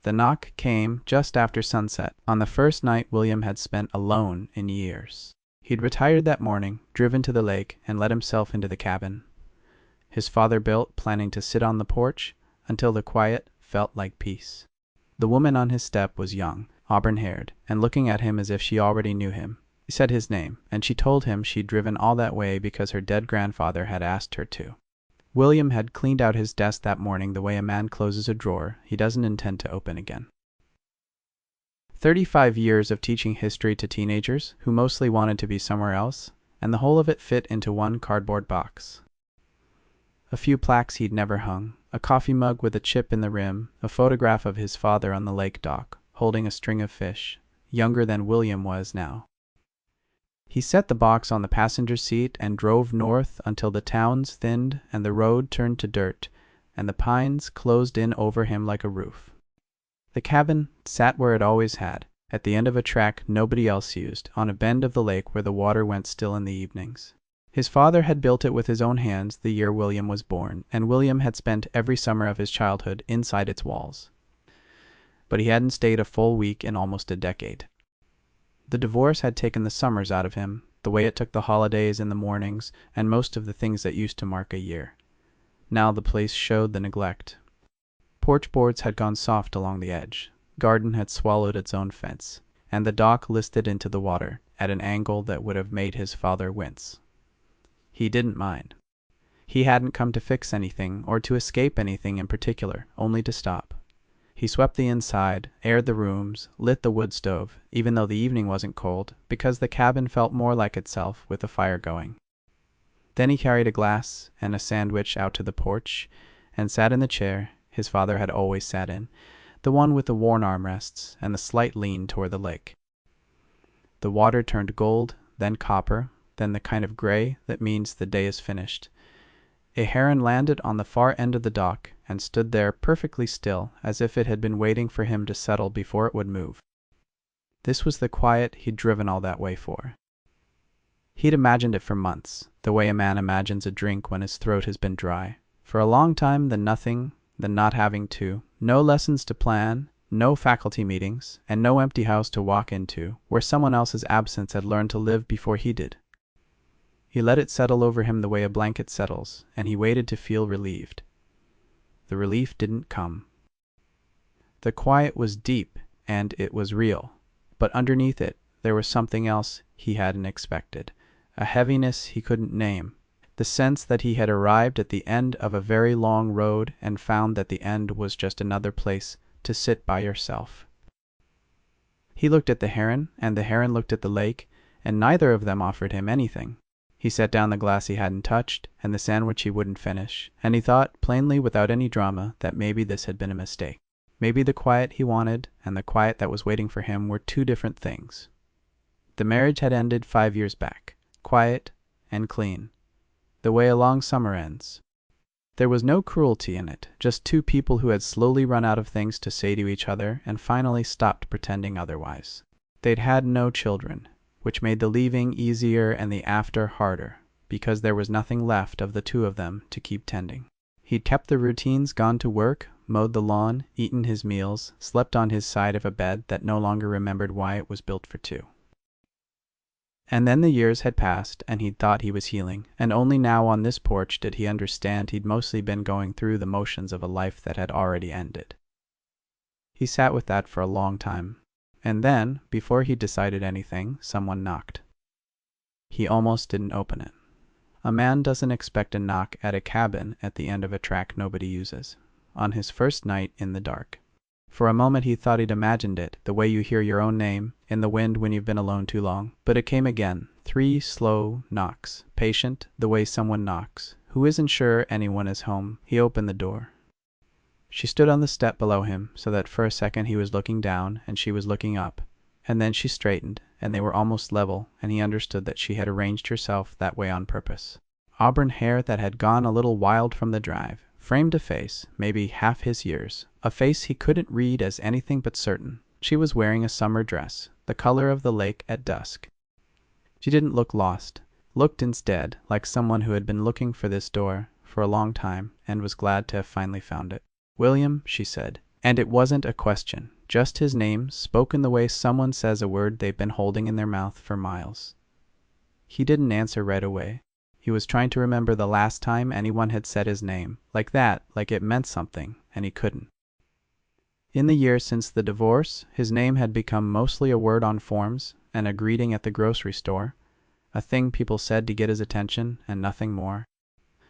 The knock came just after sunset, on the first night William had spent alone in years. He'd retired that morning, driven to the lake, and let himself into the cabin his father built, planning to sit on the porch until the quiet felt like peace. The woman on his step was young, auburn-haired, and looking at him as if she already knew him. He said his name, and she told him she'd driven all that way because her dead grandfather had asked her to. William had cleaned out his desk that morning the way a man closes a drawer he doesn't intend to open again. 35 years of teaching history to teenagers who mostly wanted to be somewhere else, and the whole of it fit into one cardboard box. A few plaques he'd never hung, a coffee mug with a chip in the rim, a photograph of his father on the lake dock, holding a string of fish, younger than William was now. He set the box on the passenger seat and drove north until the towns thinned and the road turned to dirt, and the pines closed in over him like a roof. The cabin sat where it always had, at the end of a track nobody else used, on a bend of the lake where the water went still in the evenings. His father had built it with his own hands the year William was born, and William had spent every summer of his childhood inside its walls. But he hadn't stayed a full week in almost a decade. The divorce had taken the summers out of him, the way it took the holidays and the mornings, and most of the things that used to mark a year. Now the place showed the neglect. Porch boards had gone soft along the edge, garden had swallowed its own fence, and the dock listed into the water at an angle that would have made his father wince. He didn't mind. He hadn't come to fix anything or to escape anything in particular, only to stop. He swept the inside, aired the rooms, lit the wood stove, even though the evening wasn't cold, because the cabin felt more like itself with a fire going. Then he carried a glass and a sandwich out to the porch and sat in the chair his father had always sat in, the one with the worn armrests and the slight lean toward the lake. The water turned gold, then copper, then the kind of gray that means the day is finished. A heron landed on the far end of the dock and stood there perfectly still, as if it had been waiting for him to settle before it would move. This was the quiet he'd driven all that way for. He'd imagined it for months, the way a man imagines a drink when his throat has been dry. For a long time the nothing, the not having to, no lessons to plan, no faculty meetings, and no empty house to walk into, where someone else's absence had learned to live before he did. He let it settle over him the way a blanket settles, and he waited to feel relieved. The relief didn't come. The quiet was deep, and it was real, but underneath it there was something else he hadn't expected, a heaviness he couldn't name, the sense that he had arrived at the end of a very long road and found that the end was just another place to sit by yourself. He looked at the heron, and the heron looked at the lake, and neither of them offered him anything. He set down the glass he hadn't touched, and the sandwich he wouldn't finish, and he thought, plainly without any drama, that maybe this had been a mistake. Maybe the quiet he wanted and the quiet that was waiting for him were two different things. The marriage had ended 5 years back, quiet and clean, the way a long summer ends. There was no cruelty in it, just two people who had slowly run out of things to say to each other and finally stopped pretending otherwise. They'd had no children, which made the leaving easier and the after harder, because there was nothing left of the two of them to keep tending. He'd kept the routines, gone to work, mowed the lawn, eaten his meals, slept on his side of a bed that no longer remembered why it was built for two. And then the years had passed, and he'd thought he was healing, and only now on this porch did he understand he'd mostly been going through the motions of a life that had already ended. He sat with that for a long time, and then, before he decided anything, someone knocked. He almost didn't open it. A man doesn't expect a knock at a cabin at the end of a track nobody uses, on his first night in the dark. For a moment he thought he'd imagined it, the way you hear your own name in the wind when you've been alone too long. But it came again, 3 slow knocks, patient, the way someone knocks, who isn't sure anyone is home. He opened the door. She stood on the step below him, so that for a second he was looking down and she was looking up. And then she straightened, and they were almost level, and he understood that she had arranged herself that way on purpose. Auburn hair that had gone a little wild from the drive, framed a face, maybe half his years, a face he couldn't read as anything but certain. She was wearing a summer dress, the color of the lake at dusk. She didn't look lost, looked instead like someone who had been looking for this door for a long time and was glad to have finally found it. "William," she said, And it wasn't a question, just his name, spoken the way someone says a word they've been holding in their mouth for miles. He didn't answer right away. He was trying to remember the last time anyone had said his name, like that, like it meant something, and he couldn't. In the years since the divorce, his name had become mostly a word on forms and a greeting at the grocery store, a thing people said to get his attention and nothing more.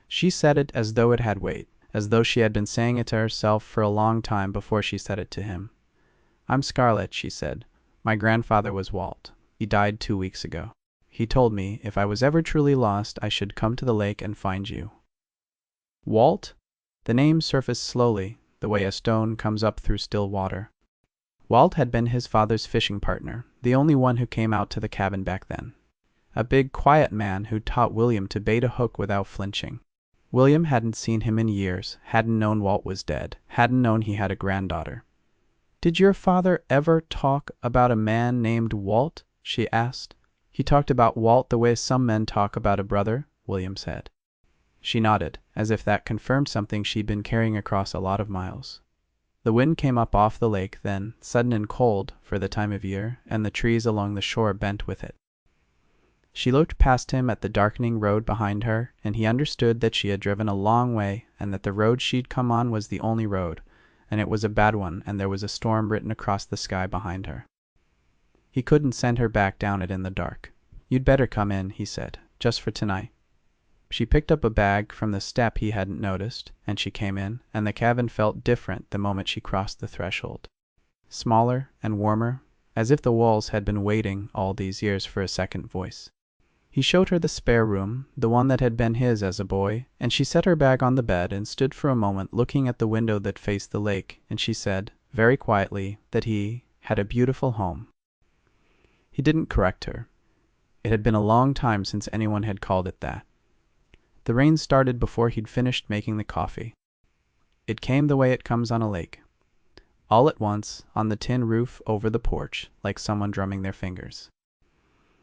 She said it as though it had weight, as though she had been saying it to herself for a long time before she said it to him. "I'm Scarlett," she said. "My grandfather was Walt. He died 2 weeks ago. He told me if I was ever truly lost, I should come to the lake and find you." Walt? The name surfaced slowly, the way a stone comes up through still water. Walt had been his father's fishing partner, the only one who came out to the cabin back then. A big, quiet man who taught William to bait a hook without flinching. William hadn't seen him in years, hadn't known Walt was dead, hadn't known he had a granddaughter. "Did your father ever talk about a man named Walt?" she asked. "He talked about Walt the way some men talk about a brother," William said. She nodded, as if that confirmed something she'd been carrying across a lot of miles. The wind came up off the lake then, sudden and cold for the time of year, and the trees along the shore bent with it. She looked past him at the darkening road behind her, and he understood that she had driven a long way and that the road she'd come on was the only road, and it was a bad one, and there was a storm written across the sky behind her. He couldn't send her back down it in the dark. "You'd better come in," he said, "just for tonight." She picked up a bag from the step he hadn't noticed, and she came in, and the cabin felt different the moment she crossed the threshold. Smaller and warmer, as if the walls had been waiting all these years for a second voice. He showed her the spare room, the one that had been his as a boy, and she set her bag on the bed and stood for a moment looking at the window that faced the lake, and she said, very quietly, that he had a beautiful home. He didn't correct her. It had been a long time since anyone had called it that. The rain started before he'd finished making the coffee. It came the way it comes on a lake. All at once, on the tin roof over the porch, like someone drumming their fingers.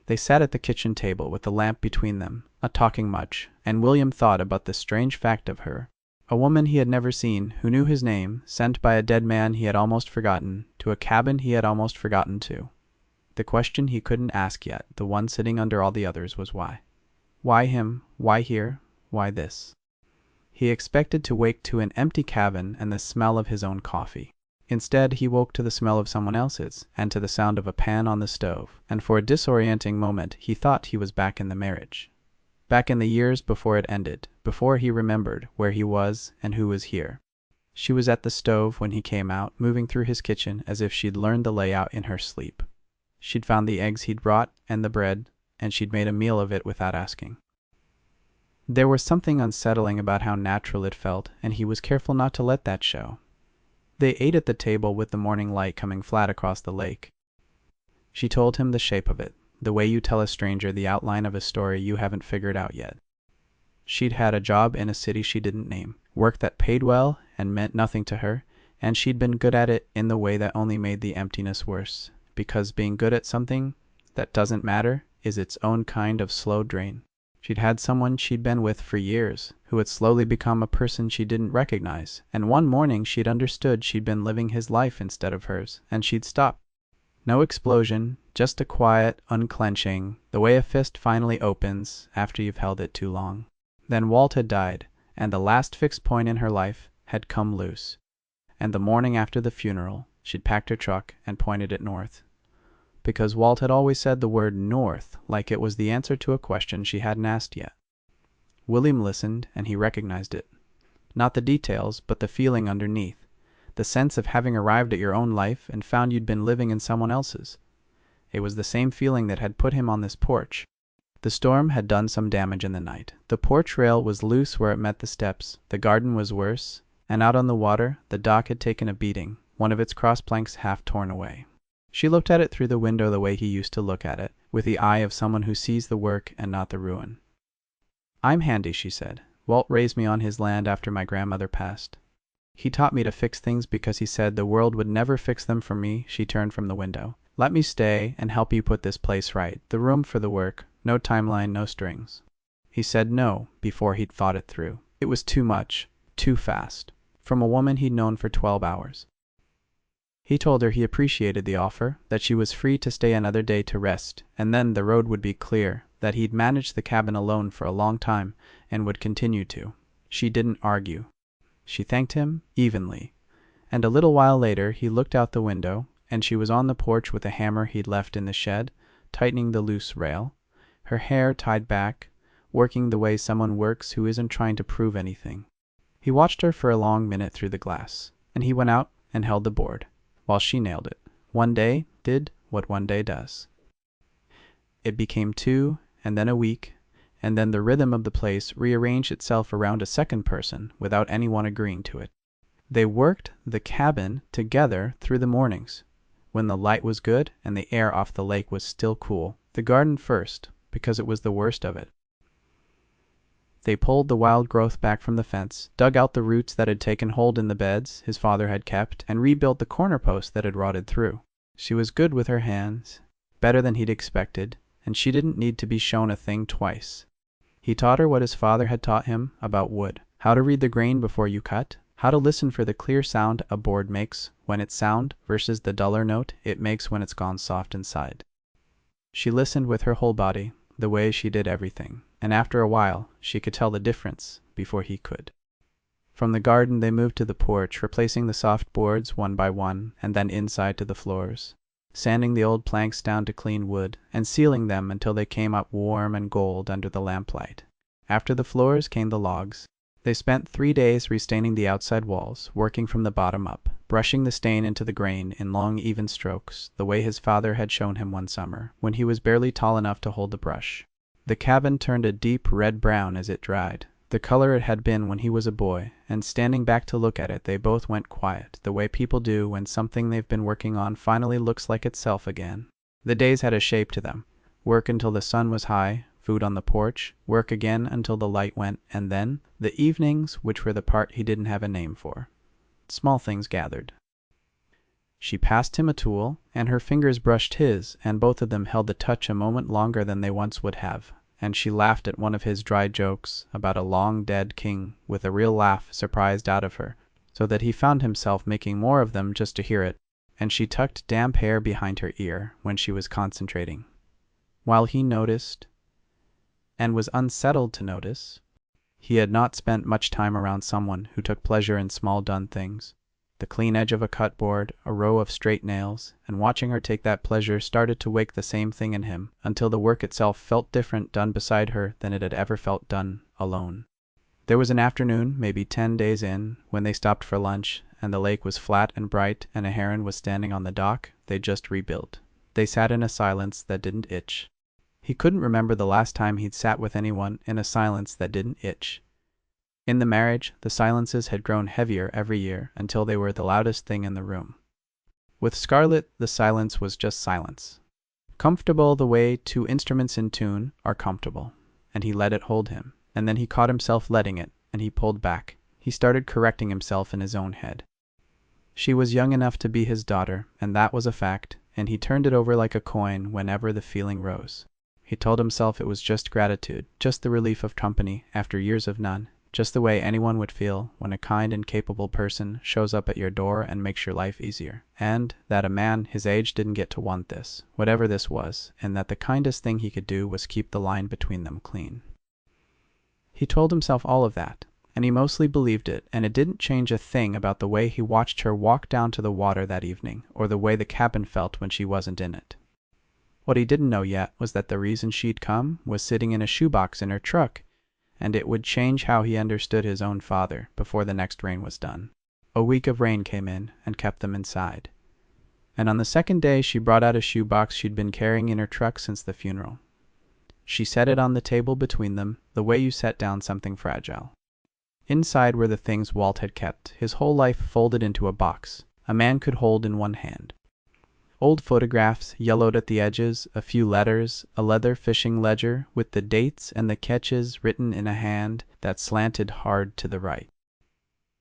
They sat at the kitchen table with the lamp between them, not talking much, and William thought about the strange fact of her, a woman he had never seen, who knew his name, sent by a dead man he had almost forgotten, to a cabin he had almost forgotten too. The question he couldn't ask yet, the one sitting under all the others, was why? Why him? Why here? Why this? He expected to wake to an empty cabin and the smell of his own coffee. Instead, he woke to the smell of someone else's, and to the sound of a pan on the stove, and for a disorienting moment he thought he was back in the marriage. Back in the years before it ended, before he remembered where he was and who was here. She was at the stove when he came out, moving through his kitchen as if she'd learned the layout in her sleep. She'd found the eggs he'd brought and the bread, and she'd made a meal of it without asking. There was something unsettling about how natural it felt, and he was careful not to let that show. They ate at the table with the morning light coming flat across the lake. She told him the shape of it, the way you tell a stranger the outline of a story you haven't figured out yet. She'd had a job in a city she didn't name, work that paid well and meant nothing to her, and she'd been good at it in the way that only made the emptiness worse, because being good at something that doesn't matter is its own kind of slow drain. She'd had someone she'd been with for years, who had slowly become a person she didn't recognize, and one morning she'd understood she'd been living his life instead of hers, and she'd stopped. No explosion, just a quiet unclenching, the way a fist finally opens after you've held it too long. Then Walt had died, and the last fixed point in her life had come loose. And the morning after the funeral, she'd packed her truck and pointed it north. Because Walt had always said the word north like it was the answer to a question she hadn't asked yet. William listened, and he recognized it. Not the details, but the feeling underneath. The sense of having arrived at your own life and found you'd been living in someone else's. It was the same feeling that had put him on this porch. The storm had done some damage in the night. The porch rail was loose where it met the steps, the garden was worse, and out on the water, the dock had taken a beating, one of its cross planks half torn away. She looked at it through the window the way he used to look at it, with the eye of someone who sees the work and not the ruin. "I'm handy," she said. "Walt raised me on his land after my grandmother passed. He taught me to fix things because he said the world would never fix them for me." She turned from the window. "Let me stay and help you put this place right, the room for the work, no timeline, no strings." He said no before he'd thought it through. It was too much, too fast, from a woman he'd known for 12 hours. He told her he appreciated the offer, that she was free to stay another day to rest, and then the road would be clear, that he'd managed the cabin alone for a long time and would continue to. She didn't argue. She thanked him evenly, and a little while later he looked out the window, and she was on the porch with a hammer he'd left in the shed, tightening the loose rail, her hair tied back, working the way someone works who isn't trying to prove anything. He watched her for a long minute through the glass, and he went out and held the board, while she nailed it. One day did what one day does. It became 2, and then a week, and then the rhythm of the place rearranged itself around a second person without anyone agreeing to it. They worked the cabin together through the mornings, when the light was good and the air off the lake was still cool. The garden first, because it was the worst of it. They pulled the wild growth back from the fence, dug out the roots that had taken hold in the beds his father had kept, and rebuilt the corner post that had rotted through. She was good with her hands, better than he'd expected, and she didn't need to be shown a thing twice. He taught her what his father had taught him about wood, how to read the grain before you cut, how to listen for the clear sound a board makes when it's sound versus the duller note it makes when it's gone soft inside. She listened with her whole body, the way she did everything, and after a while she could tell the difference before he could. From the garden they moved to the porch, replacing the soft boards one by one, and then inside to the floors, sanding the old planks down to clean wood, and sealing them until they came up warm and gold under the lamplight. After the floors came the logs. They spent 3 days restaining the outside walls, working from the bottom up, brushing the stain into the grain in long even strokes, the way his father had shown him one summer, when he was barely tall enough to hold the brush. The cabin turned a deep red-brown as it dried, the color it had been when he was a boy, and standing back to look at it they both went quiet, the way people do when something they've been working on finally looks like itself again. The days had a shape to them. Work until the sun was high, food on the porch, work again until the light went, and then the evenings, which were the part he didn't have a name for. Small things gathered. She passed him a tool, and her fingers brushed his, and both of them held the touch a moment longer than they once would have, and she laughed at one of his dry jokes about a long-dead king with a real laugh surprised out of her, so that he found himself making more of them just to hear it, and she tucked damp hair behind her ear when she was concentrating. While he noticed, and was unsettled to notice, he had not spent much time around someone who took pleasure in small done things. The clean edge of a cut board, a row of straight nails, and watching her take that pleasure started to wake the same thing in him, until the work itself felt different done beside her than it had ever felt done alone. There was an afternoon, maybe 10 days in, when they stopped for lunch, and the lake was flat and bright, and a heron was standing on the dock they'd just rebuilt. They sat in a silence that didn't itch. He couldn't remember the last time he'd sat with anyone in a silence that didn't itch. In the marriage, the silences had grown heavier every year until they were the loudest thing in the room. With Scarlett, the silence was just silence. Comfortable the way 2 instruments in tune are comfortable, and he let it hold him, and then he caught himself letting it, and he pulled back. He started correcting himself in his own head. She was young enough to be his daughter, and that was a fact, and he turned it over like a coin whenever the feeling rose. He told himself it was just gratitude, just the relief of company after years of none, just the way anyone would feel when a kind and capable person shows up at your door and makes your life easier, and that a man his age didn't get to want this, whatever this was, and that the kindest thing he could do was keep the line between them clean. He told himself all of that, and he mostly believed it, and it didn't change a thing about the way he watched her walk down to the water that evening, or the way the cabin felt when she wasn't in it. What he didn't know yet was that the reason she'd come was sitting in a shoebox in her truck, and it would change how he understood his own father before the next rain was done. A week of rain came in and kept them inside. And on the second day she brought out a shoebox she'd been carrying in her truck since the funeral. She set it on the table between them, the way you set down something fragile. Inside were the things Walt had kept, his whole life folded into a box, a man could hold in one hand. Old photographs, yellowed at the edges, a few letters, a leather fishing ledger with the dates and the catches written in a hand that slanted hard to the right.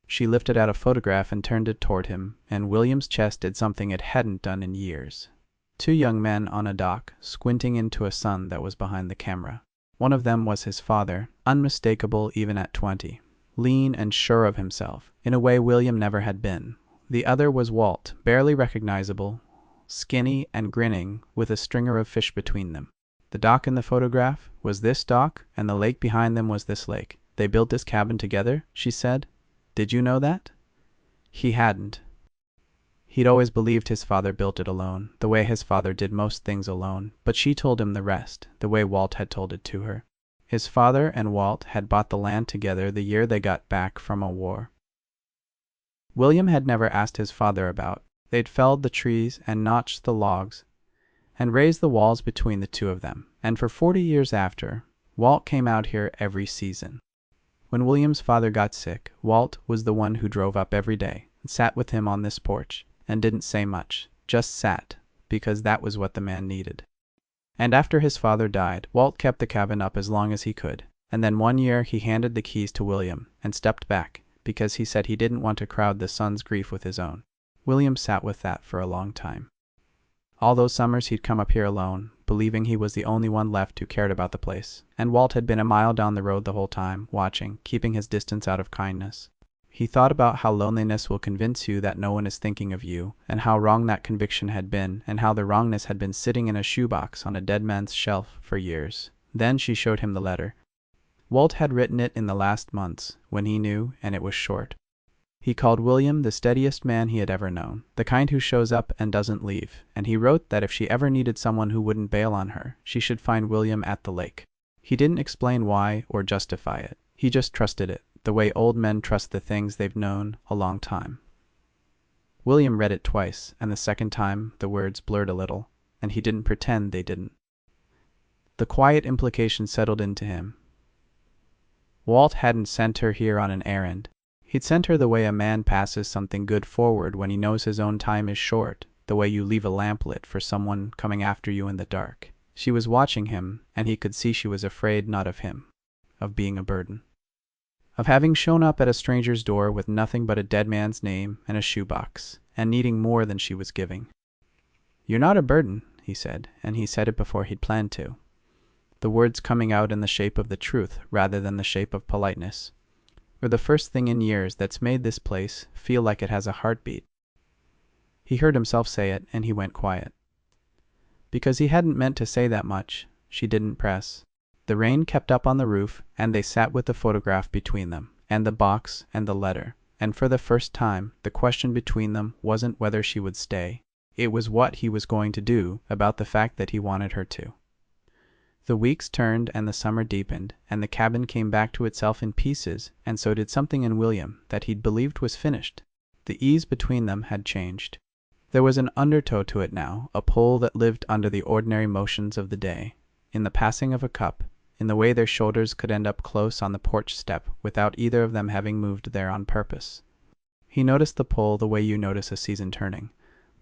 She lifted out a photograph and turned it toward him, and William's chest did something it hadn't done in years. 2 young men on a dock, squinting into a sun that was behind the camera. One of them was his father, unmistakable even at 20, lean and sure of himself, in a way William never had been, The other was Walt, barely recognizable, skinny and grinning, with a stringer of fish between them. The dock in the photograph was this dock, and the lake behind them was this lake. They built this cabin together, she said. Did you know that? He hadn't. He'd always believed his father built it alone, the way his father did most things alone, but she told him the rest, the way Walt had told it to her. His father and Walt had bought the land together the year they got back from a war. William had never asked his father about. They'd felled the trees and notched the logs and raised the walls between the two of them, and for 40 years after, Walt came out here every season. When William's father got sick, Walt was the one who drove up every day and sat with him on this porch and didn't say much, just sat, because that was what the man needed. And after his father died, Walt kept the cabin up as long as he could, and then one year he handed the keys to William and stepped back because he said he didn't want to crowd the son's grief with his own. William sat with that for a long time. All those summers he'd come up here alone, believing he was the only one left who cared about the place, and Walt had been a mile down the road the whole time, watching, keeping his distance out of kindness. He thought about how loneliness will convince you that no one is thinking of you, and how wrong that conviction had been, and how the wrongness had been sitting in a shoebox on a dead man's shelf for years. Then she showed him the letter. Walt had written it in the last months, when he knew, and it was short. He called William the steadiest man he had ever known, the kind who shows up and doesn't leave, and he wrote that if she ever needed someone who wouldn't bail on her, she should find William at the lake. He didn't explain why or justify it. He just trusted it, the way old men trust the things they've known a long time. William read it twice, and the second time the words blurred a little, and he didn't pretend they didn't. The quiet implication settled into him. Walt hadn't sent her here on an errand. He'd sent her the way a man passes something good forward when he knows his own time is short, the way you leave a lamp lit for someone coming after you in the dark. She was watching him, and he could see she was afraid not of him, of being a burden, of having shown up at a stranger's door with nothing but a dead man's name and a shoebox, and needing more than she was giving. "You're not a burden," he said, and he said it before he'd planned to, the words coming out in the shape of the truth rather than the shape of politeness. Or the first thing in years that's made this place feel like it has a heartbeat. He heard himself say it, and he went quiet. Because he hadn't meant to say that much, she didn't press. The rain kept up on the roof, and they sat with the photograph between them, and the box and the letter, and for the first time the question between them wasn't whether she would stay. It was what he was going to do about the fact that he wanted her to. The weeks turned and the summer deepened, and the cabin came back to itself in pieces, and so did something in William that he'd believed was finished. The ease between them had changed. There was an undertow to it now, a pull that lived under the ordinary motions of the day, in the passing of a cup, in the way their shoulders could end up close on the porch step without either of them having moved there on purpose. He noticed the pull the way you notice a season turning,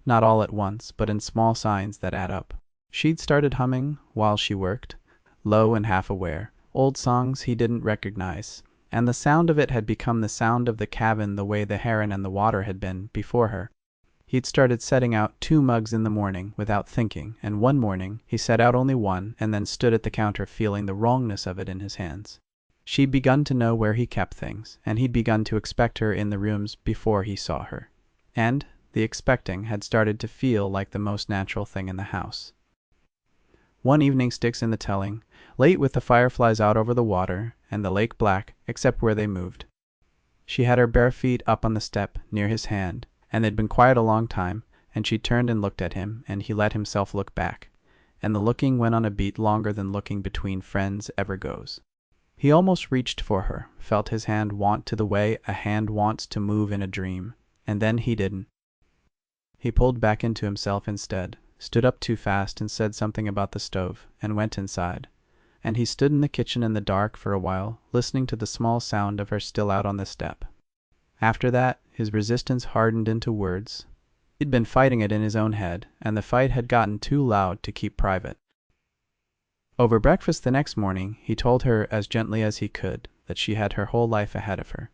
not all at once, but in small signs that add up. She'd started humming while she worked, low and half aware, old songs he didn't recognize, and the sound of it had become the sound of the cabin the way the heron and the water had been before her. He'd started setting out 2 mugs in the morning without thinking, and one morning he set out only one and then stood at the counter feeling the wrongness of it in his hands. She'd begun to know where he kept things, and he'd begun to expect her in the rooms before he saw her. And the expecting had started to feel like the most natural thing in the house. One evening sticks in the telling, late with the fireflies out over the water and the lake black except where they moved. She had her bare feet up on the step near his hand, and they'd been quiet a long time, and she turned and looked at him, and he let himself look back, and the looking went on a beat longer than looking between friends ever goes. He almost reached for her, felt his hand want to the way a hand wants to move in a dream, and then he didn't. He pulled back into himself instead, stood up too fast and said something about the stove, and went inside. And he stood in the kitchen in the dark for a while, listening to the small sound of her still out on the step. After that, his resistance hardened into words. He'd been fighting it in his own head, and the fight had gotten too loud to keep private. Over breakfast the next morning, he told her as gently as he could that she had her whole life ahead of her,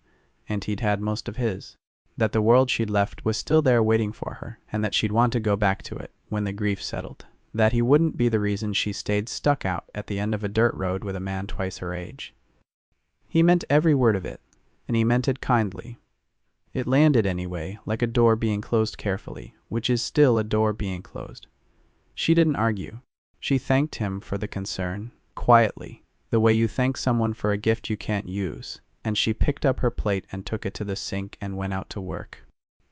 and he'd had most of his. That the world she'd left was still there waiting for her, and that she'd want to go back to it when the grief settled. That he wouldn't be the reason she stayed stuck out at the end of a dirt road with a man twice her age. He meant every word of it, and he meant it kindly. It landed anyway, like a door being closed carefully, which is still a door being closed. She didn't argue. She thanked him for the concern, quietly, the way you thank someone for a gift you can't use, and she picked up her plate and took it to the sink and went out to work.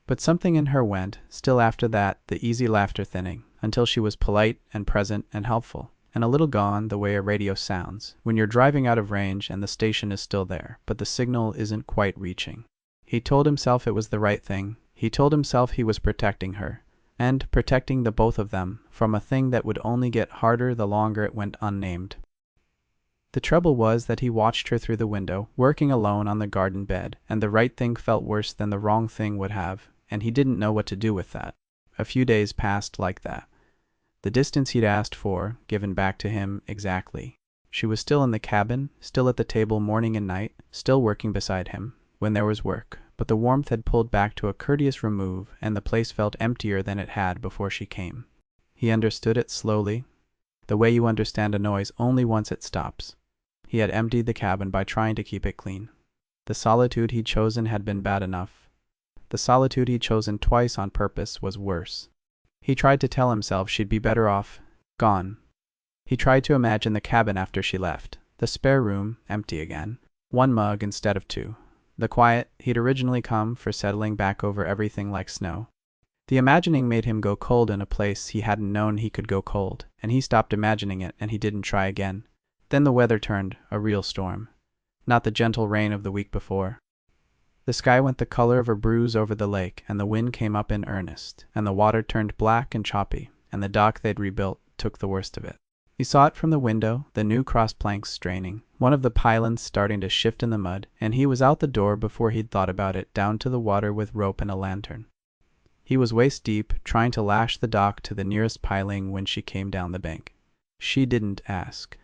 But something in her went, still after that, the easy laughter thinning, until she was polite and present and helpful, and a little gone the way a radio sounds, when you're driving out of range and the station is still there, but the signal isn't quite reaching. He told himself it was the right thing. He told himself he was protecting her, and protecting the both of them from a thing that would only get harder the longer it went unnamed. The trouble was that he watched her through the window, working alone on the garden bed, and the right thing felt worse than the wrong thing would have, and he didn't know what to do with that. A few days passed like that. The distance he'd asked for, given back to him exactly. She was still in the cabin, still at the table morning and night, still working beside him, when there was work, but the warmth had pulled back to a courteous remove, and the place felt emptier than it had before she came. He understood it slowly, the way you understand a noise only once it stops. He had emptied the cabin by trying to keep it clean. The solitude he'd chosen had been bad enough. The solitude he'd chosen twice on purpose was worse. He tried to tell himself she'd be better off, gone. He tried to imagine the cabin after she left, the spare room empty again, one mug instead of two, the quiet he'd originally come for settling back over everything like snow. The imagining made him go cold in a place he hadn't known he could go cold, and he stopped imagining it and he didn't try again. Then the weather turned, a real storm. Not the gentle rain of the week before. The sky went the color of a bruise over the lake, and the wind came up in earnest, and the water turned black and choppy, and the dock they'd rebuilt took the worst of it. He saw it from the window, the new cross planks straining, one of the pylons starting to shift in the mud, and he was out the door before he'd thought about it, down to the water with rope and a lantern. He was waist deep, trying to lash the dock to the nearest piling when she came down the bank. She didn't ask.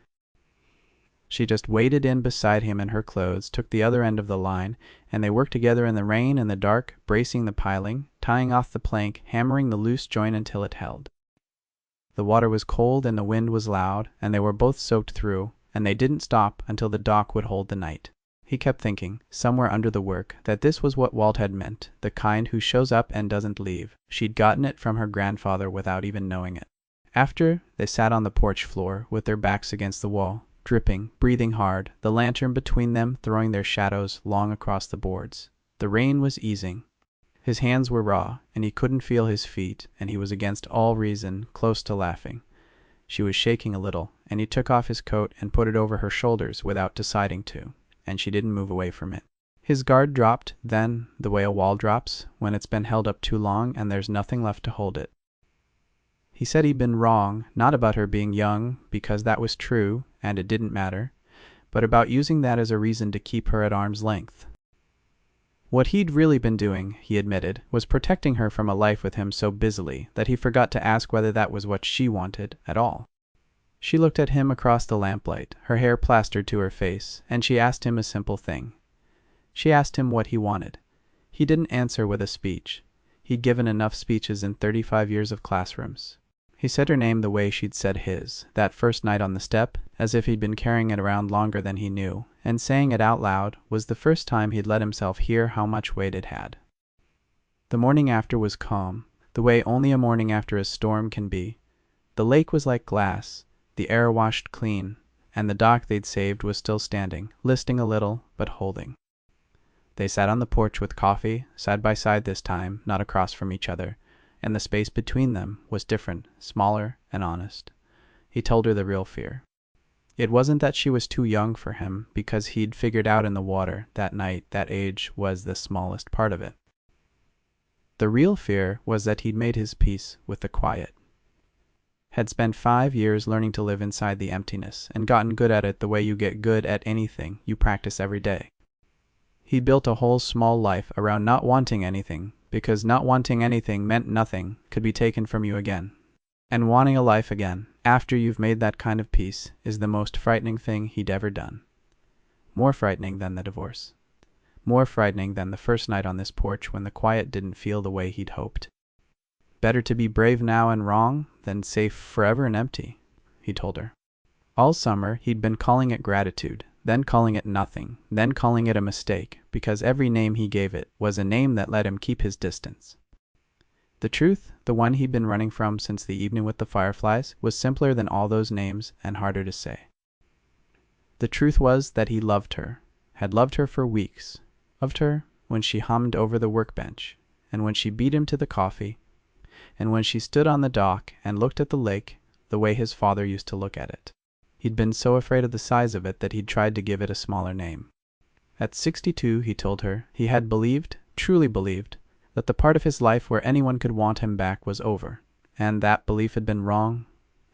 She just waded in beside him in her clothes, took the other end of the line, and they worked together in the rain and the dark, bracing the piling, tying off the plank, hammering the loose joint until it held. The water was cold and the wind was loud, and they were both soaked through, and they didn't stop until the dock would hold the night. He kept thinking, somewhere under the work, that this was what Walt had meant, the kind who shows up and doesn't leave. She'd gotten it from her grandfather without even knowing it. After, they sat on the porch floor, with their backs against the wall, dripping, breathing hard, the lantern between them throwing their shadows long across the boards. The rain was easing. His hands were raw, and he couldn't feel his feet, and he was against all reason, close to laughing. She was shaking a little, and he took off his coat and put it over her shoulders without deciding to, and she didn't move away from it. His guard dropped, then, the way a wall drops, when it's been held up too long and there's nothing left to hold it. He said he'd been wrong, not about her being young, because that was true, and it didn't matter, but about using that as a reason to keep her at arm's length. What he'd really been doing, he admitted, was protecting her from a life with him so busily that he forgot to ask whether that was what she wanted at all. She looked at him across the lamplight, her hair plastered to her face, and she asked him a simple thing. She asked him what he wanted. He didn't answer with a speech. He'd given enough speeches in 35 years of classrooms. He said her name the way she'd said his, that first night on the step, as if he'd been carrying it around longer than he knew, and saying it out loud was the first time he'd let himself hear how much weight it had. The morning after was calm, the way only a morning after a storm can be. The lake was like glass, the air washed clean, and the dock they'd saved was still standing, listing a little, but holding. They sat on the porch with coffee, side by side this time, not across from each other, and the space between them was different, smaller and honest. He told her the real fear. It wasn't that she was too young for him, because he'd figured out in the water, that night, that age was the smallest part of it. The real fear was that he'd made his peace with the quiet. Had spent 5 years learning to live inside the emptiness, and gotten good at it the way you get good at anything you practice every day. He'd built a whole small life around not wanting anything, because not wanting anything meant nothing could be taken from you again. And wanting a life again, after you've made that kind of peace, is the most frightening thing he'd ever done. More frightening than the divorce. More frightening than the first night on this porch when the quiet didn't feel the way he'd hoped. Better to be brave now and wrong than safe forever and empty, he told her. All summer he'd been calling it gratitude, then calling it nothing, then calling it a mistake, because every name he gave it was a name that let him keep his distance. The truth, the one he'd been running from since the evening with the fireflies, was simpler than all those names and harder to say. The truth was that he loved her, had loved her for weeks, loved her when she hummed over the workbench, and when she beat him to the coffee, and when she stood on the dock and looked at the lake the way his father used to look at it. He'd been so afraid of the size of it that he'd tried to give it a smaller name. At 62, he told her, he had believed, truly believed, that the part of his life where anyone could want him back was over, and that belief had been wrong,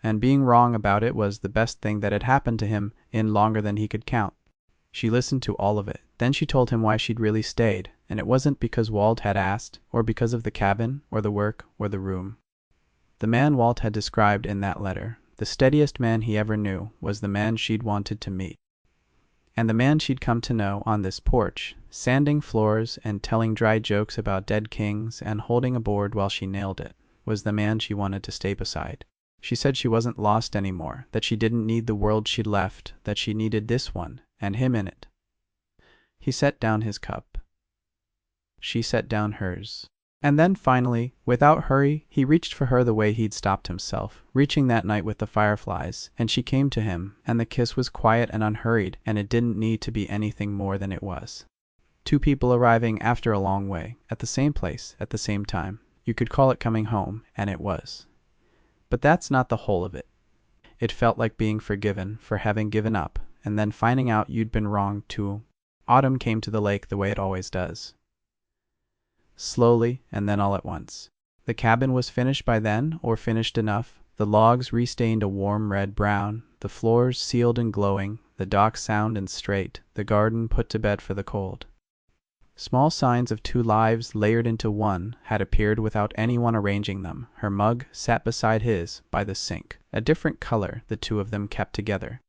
and being wrong about it was the best thing that had happened to him in longer than he could count. She listened to all of it. Then she told him why she'd really stayed, and it wasn't because Walt had asked, or because of the cabin, or the work, or the room. The man Walt had described in that letter, the steadiest man he ever knew, was the man she'd wanted to meet. And the man she'd come to know on this porch, sanding floors and telling dry jokes about dead kings and holding a board while she nailed it, was the man she wanted to stay beside. She said she wasn't lost anymore, that she didn't need the world she'd left, that she needed this one, and him in it. He set down his cup. She set down hers. And then finally, without hurry, he reached for her the way he'd stopped himself, reaching that night with the fireflies, and she came to him, and the kiss was quiet and unhurried, and it didn't need to be anything more than it was. Two people arriving after a long way, at the same place, at the same time. You could call it coming home, and it was. But that's not the whole of it. It felt like being forgiven for having given up, and then finding out you'd been wrong too. Autumn came to the lake the way it always does. Slowly, and then all at once. The cabin was finished by then, or finished enough, the logs restained a warm red-brown, the floors sealed and glowing, the dock sound and straight, the garden put to bed for the cold. Small signs of two lives layered into one had appeared without anyone arranging them. Her mug sat beside his, by the sink, a different color the two of them kept together.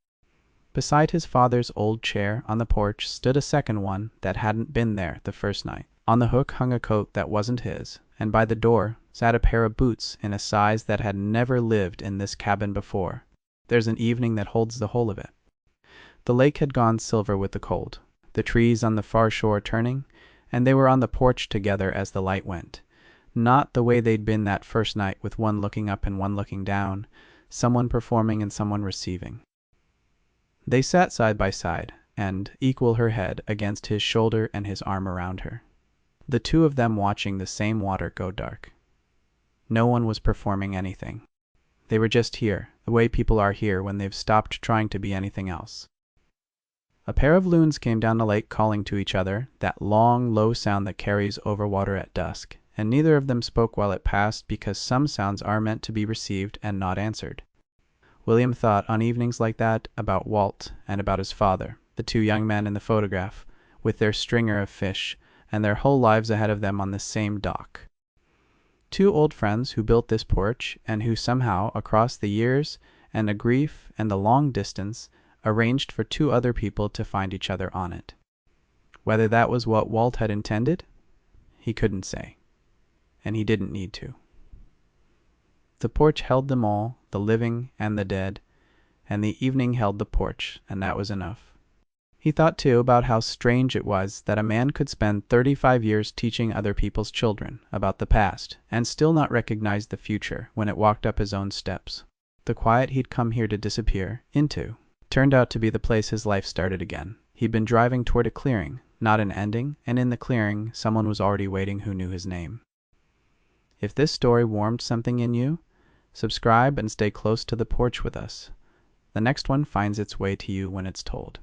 Beside his father's old chair on the porch stood a second one that hadn't been there the first night. On the hook hung a coat that wasn't his, and by the door sat a pair of boots in a size that had never lived in this cabin before. There's an evening that holds the whole of it. The lake had gone silver with the cold, the trees on the far shore turning, and they were on the porch together as the light went. Not the way they'd been that first night, with one looking up and one looking down, someone performing and someone receiving. They sat side by side, and equal her head against his shoulder and his arm around her. The two of them watching the same water go dark. No one was performing anything. They were just here, the way people are here when they've stopped trying to be anything else. A pair of loons came down the lake calling to each other, that long, low sound that carries over water at dusk, and neither of them spoke while it passed because some sounds are meant to be received and not answered. William thought on evenings like that about Walt and about his father, the two young men in the photograph, with their stringer of fish, and their whole lives ahead of them on this same dock. Two old friends who built this porch, and who somehow, across the years and the grief and the long distance, arranged for two other people to find each other on it. Whether that was what Walt had intended, he couldn't say, and he didn't need to. The porch held them all, the living and the dead, and the evening held the porch, and that was enough. He thought, too, about how strange it was that a man could spend 35 years teaching other people's children about the past and still not recognize the future when it walked up his own steps. The quiet he'd come here to disappear into turned out to be the place his life started again. He'd been driving toward a clearing, not an ending, and in the clearing someone was already waiting who knew his name. If this story warmed something in you, subscribe and stay close to the porch with us. The next one finds its way to you when it's told.